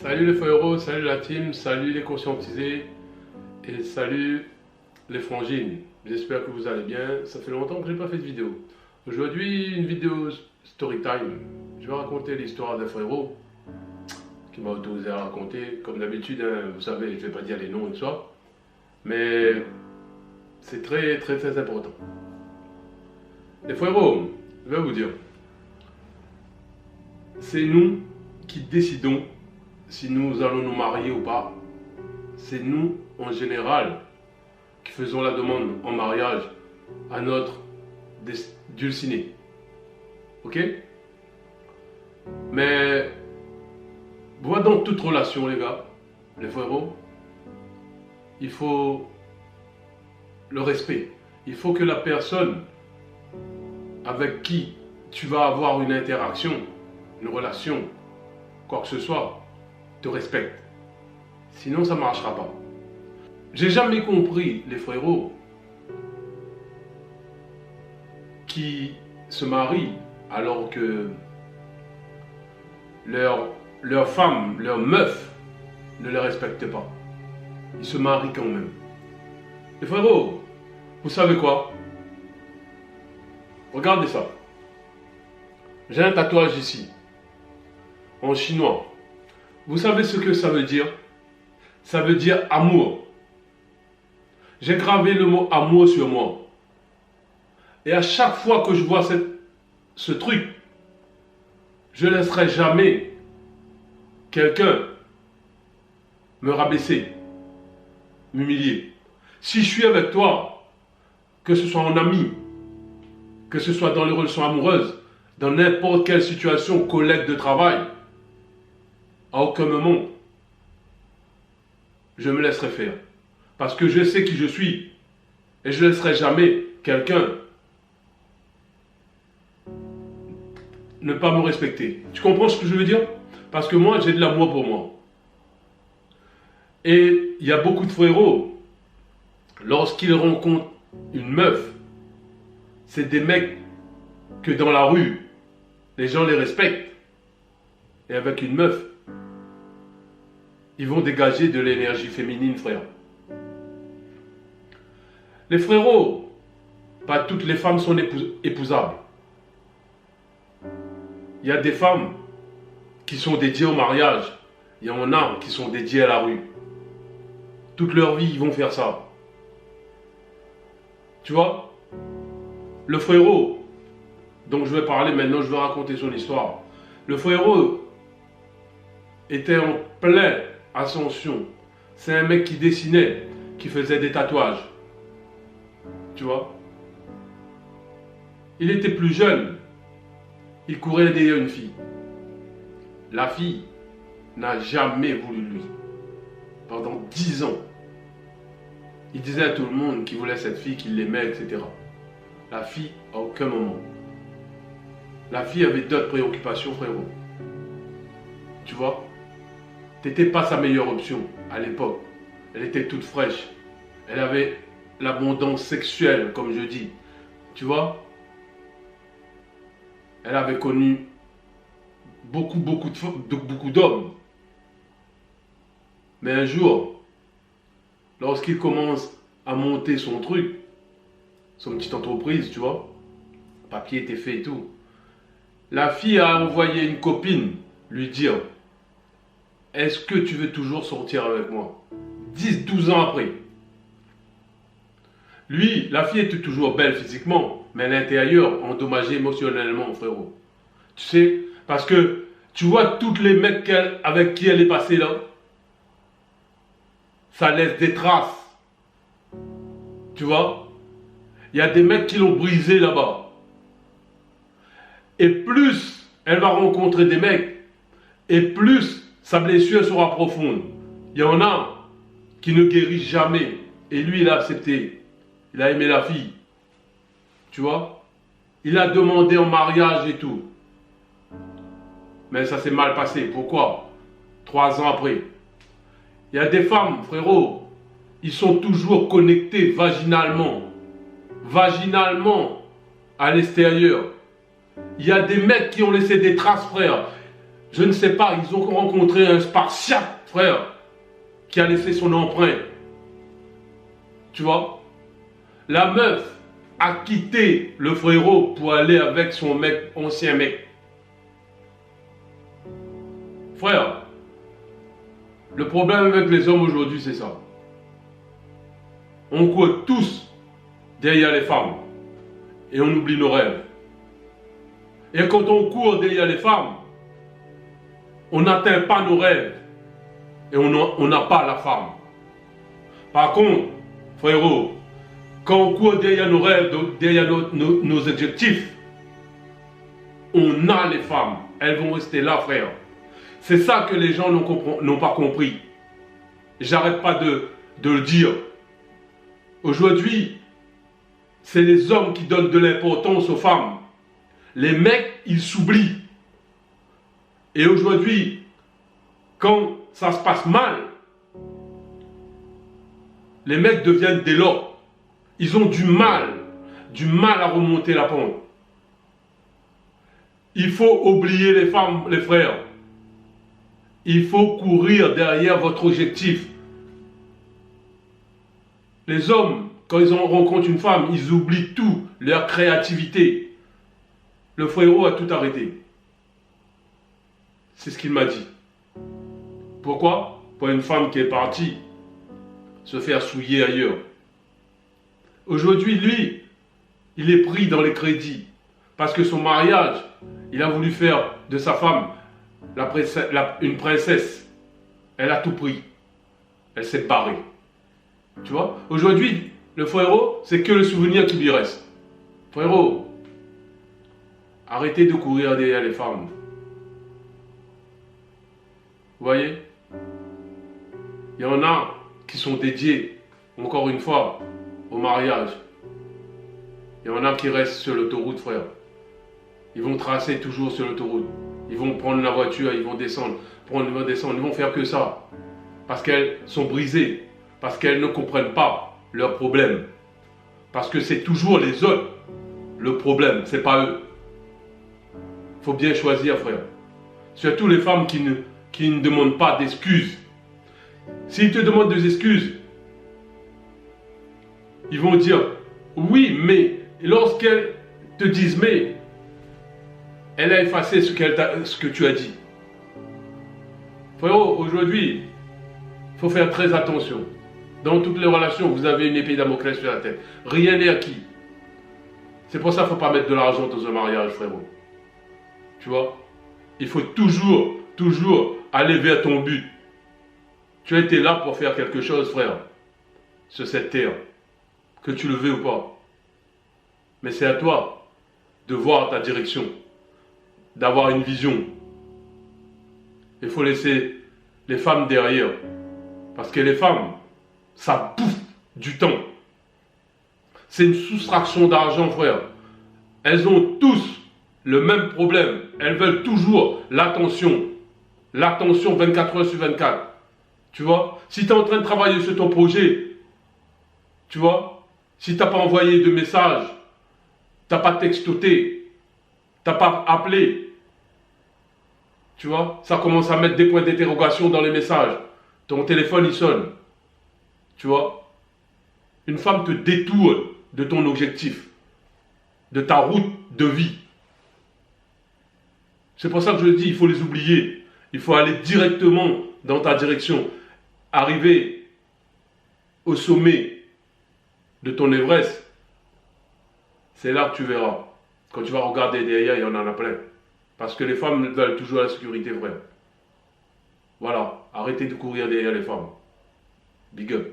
Salut les frérots, salut la team, salut les conscientisés et salut les frangines. J'espère que vous allez bien. Ça fait longtemps que je n'ai pas fait de vidéo. Aujourd'hui, une vidéo story time. Je vais raconter l'histoire d'un frérot qui m'a autorisé à raconter. Comme d'habitude, hein, vous savez, je ne vais pas dire les noms et tout ça. Mais c'est très important. Les frérots, je vais vous dire. C'est nous qui décidons si nous allons nous marier ou pas. C'est nous, en général, qui faisons la demande en mariage à notre dulciné. Ok? Mais, moi, dans toute relation, les gars, les frérots, il faut le respect. Il faut que la personne avec qui tu vas avoir une interaction, une relation, quoi que ce soit, te respecte. Sinon, ça ne marchera pas. J'ai jamais compris les frérots qui se marient alors que leur femme, leur meuf ne les respecte pas. Ils se marient quand même. Les frérots, vous savez quoi? Regardez ça. J'ai un tatouage ici, en chinois. Vous savez ce que ça veut dire? Ça veut dire amour. J'ai gravé le mot amour sur moi. Et à chaque fois que je vois ce truc, je ne laisserai jamais quelqu'un me rabaisser, m'humilier. Si je suis avec toi, que ce soit en ami, que ce soit dans les relations amoureuses, dans n'importe quelle situation, collègue de travail, à aucun moment, je me laisserai faire. Parce que je sais qui je suis. Et je ne laisserai jamais quelqu'un ne pas me respecter. Tu comprends ce que je veux dire? Parce que moi, j'ai de l'amour pour moi. Et il y a beaucoup de frérots, lorsqu'ils rencontrent une meuf, c'est des mecs que dans la rue, les gens les respectent. Et avec une meuf, ils vont dégager de l'énergie féminine, frère. Les frérots, pas toutes les femmes sont épousables. Il y a des femmes qui sont dédiées au mariage. Il y en a qui sont dédiées à la rue. Toute leur vie, ils vont faire ça. Tu vois? Le frérot, dont je vais parler maintenant, je vais raconter son histoire. Le frérot était en pleine ascension. C'est un mec qui dessinait, qui faisait des tatouages. Tu vois? Il était plus jeune. Il courait derrière une fille. La fille n'a jamais voulu de lui. Pendant 10 ans. Il disait à tout le monde qu'il voulait cette fille, qu'il l'aimait, etc. La fille, à aucun moment. La fille avait d'autres préoccupations, frérot. Tu vois? T'étais pas sa meilleure option à l'époque. Elle était toute fraîche. Elle avait l'abondance sexuelle, comme je dis. Tu vois? Elle avait connu beaucoup d'hommes. Mais un jour, lorsqu'il commence à monter son truc, son petite entreprise, tu vois, le papier était fait et tout, la fille a envoyé une copine lui dire: est-ce que tu veux toujours sortir avec moi? 10-12 ans après. Lui, la fille était toujours belle physiquement, mais à l'intérieur, endommagée émotionnellement, frérot. Tu sais, parce que tu vois toutes les mecs avec qui elle est passée là, ça laisse des traces. Tu vois? Il y a des mecs qui l'ont brisé là-bas. Et plus elle va rencontrer des mecs, et plus sa blessure sera profonde. Il y en a qui ne guérissent jamais. Et lui, il a accepté. Il a aimé la fille. Tu vois? Il a demandé en mariage et tout. Mais ça s'est mal passé. Pourquoi? 3 ans après. Il y a des femmes, frérot, ils sont toujours connectés vaginalement. Vaginalement à l'extérieur. Il y a des mecs qui ont laissé des traces, frère. Je ne sais pas, ils ont rencontré un spartiate, frère, qui a laissé son empreinte. Tu vois? La meuf a quitté le frérot pour aller avec son mec, ancien mec. Frère, le problème avec les hommes aujourd'hui, c'est ça. On court tous derrière les femmes et on oublie nos rêves. Et quand on court derrière les femmes, on n'atteint pas nos rêves et on n'a pas la femme. Par contre, frérot, quand on court derrière nos rêves, derrière nos objectifs, on a les femmes. Elles vont rester là, frère. C'est ça que les gens n'ont pas compris. J'arrête pas de le dire. Aujourd'hui, c'est les hommes qui donnent de l'importance aux femmes. Les mecs, ils s'oublient. Et aujourd'hui, quand ça se passe mal, les mecs deviennent des lords. Ils ont du mal à remonter la pente. Il faut oublier les femmes, les frères. Il faut courir derrière votre objectif. Les hommes, quand ils rencontrent une femme, ils oublient tout, leur créativité. Le frérot a tout arrêté. C'est ce qu'il m'a dit. Pourquoi? Pour une femme qui est partie se faire souiller ailleurs. Aujourd'hui, lui, il est pris dans les crédits. Parce que son mariage, il a voulu faire de sa femme une princesse. Elle a tout pris. Elle s'est barrée. Tu vois? Aujourd'hui, le frérot, c'est que le souvenir qui lui reste. Frérot, arrêtez de courir derrière les femmes. Vous voyez? Il y en a qui sont dédiés, encore une fois, au mariage. Il y en a qui restent sur l'autoroute, frère. Ils vont tracer toujours sur l'autoroute. Ils vont prendre la voiture, ils vont descendre, ils vont faire que ça. Parce qu'elles sont brisées. Parce qu'elles ne comprennent pas leurs problèmes. Parce que c'est toujours les autres le problème, c'est pas eux. Il faut bien choisir, frère. Surtout les femmes qui ne demandent pas d'excuses. S'ils te demandent des excuses, ils vont dire oui, mais lorsqu'elles te disent mais, elle a effacé ce que tu as dit. Frérot, aujourd'hui, il faut faire très attention. Dans toutes les relations, vous avez une épée de Damoclès sur la tête. Rien n'est acquis. C'est pour ça qu'il ne faut pas mettre de l'argent dans un mariage, frérot. Tu vois? Il faut toujours aller vers ton but. Tu as été là pour faire quelque chose, frère, sur cette terre. Que tu le veux ou pas. Mais c'est à toi de voir ta direction, d'avoir une vision. Il faut laisser les femmes derrière. Parce que les femmes, ça bouffe du temps. C'est une soustraction d'argent, frère. Elles ont tous le même problème. Elles veulent toujours l'attention. L'attention 24 heures sur 24. Tu vois? Si tu es en train de travailler sur ton projet, tu vois? Si tu n'as pas envoyé de message, tu n'as pas textoté, tu n'as pas appelé, tu vois? Ça commence à mettre des points d'interrogation dans les messages. Ton téléphone, il sonne. Tu vois? Une femme te détourne de ton objectif, de ta route de vie. C'est pour ça que je dis, il faut les oublier. Il faut aller directement dans ta direction. Arriver au sommet de ton Everest, c'est là que tu verras. Quand tu vas regarder derrière, il y en a plein. Parce que les femmes veulent toujours la sécurité, frère. Voilà, arrêtez de courir derrière les femmes. Big up.